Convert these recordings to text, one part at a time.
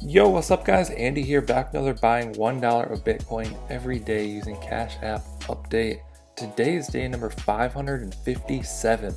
Yo, what's up guys? Andy here, back with another buying $1 of Bitcoin every day using Cash App update. Today is day number 557.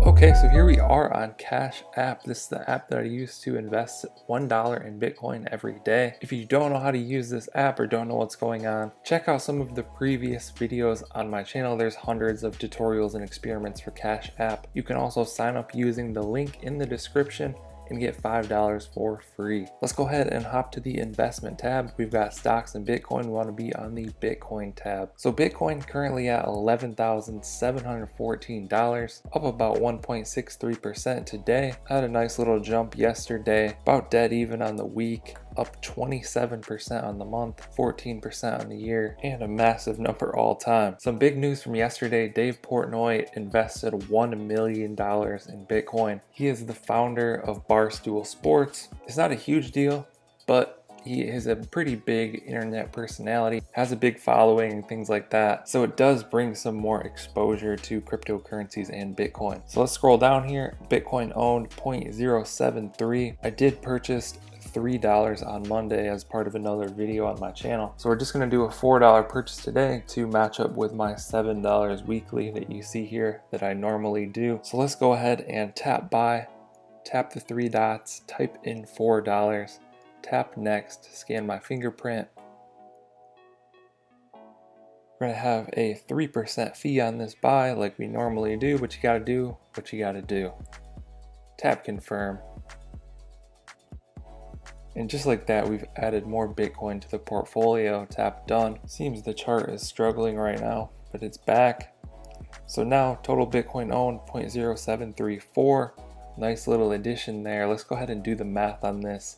Okay, so here we are on Cash App. This is the app that I use to invest $1 in Bitcoin every day. If you don't know how to use this app or don't know what's going on, check out some of the previous videos on my channel. There's hundreds of tutorials and experiments for Cash App. You can also sign up using the link in the description and get $5 for free. Let's go ahead and hop to the investment tab. We've got stocks and Bitcoin. We want to be on the Bitcoin tab. So Bitcoin currently at $11,714, up about 1.63% today. Had a nice little jump yesterday, about dead even on the week, up 27% on the month, 14% on the year, and a massive number all time. Some big news from yesterday: Dave Portnoy invested $1 million in Bitcoin. He is the founder of Barstool Sports. It's not a huge deal, but he is a pretty big internet personality, has a big following and things like that. So it does bring some more exposure to cryptocurrencies and Bitcoin. So let's scroll down here. Bitcoin owned 0.073. I did purchase $3 on Monday as part of another video on my channel. So we're just going to do a $4 purchase today to match up with my $7 weekly that you see here that I normally do. So let's go ahead and tap buy, tap the three dots, type in $4, tap next, scan my fingerprint. We're going to have a 3% fee on this buy like we normally do, but you got to do what you got to do. Tap confirm. And just like that, we've added more Bitcoin to the portfolio. Tap done. Seems the chart is struggling right now, but it's back. So now total Bitcoin owned 0.0734. Nice little addition there. Let's go ahead and do the math on this.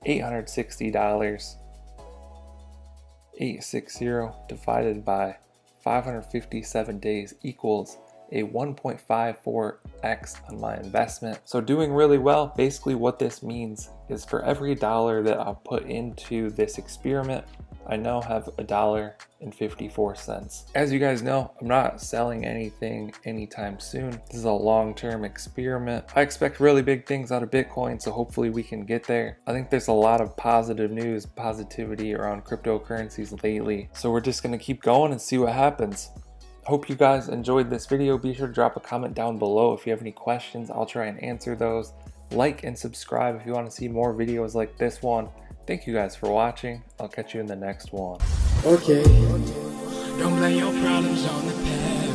$860, 860 divided by 557 days equals a 1.54x on my investment. So doing really well. Basically what this means is for every dollar that I'll put into this experiment, I now have $1.54. As you guys know, I'm not selling anything anytime soon. This is a long-term experiment. I expect really big things out of Bitcoin, so hopefully we can get there. I think there's a lot of positive news, positivity around cryptocurrencies lately. So we're just gonna keep going and see what happens. Hope you guys enjoyed this video. Be sure to drop a comment down below if you have any questions. I'll try and answer those. Like and subscribe if you want to see more videos like this one. Thank you guys for watching. I'll catch you in the next one. Okay. Don't blame your problems on the past.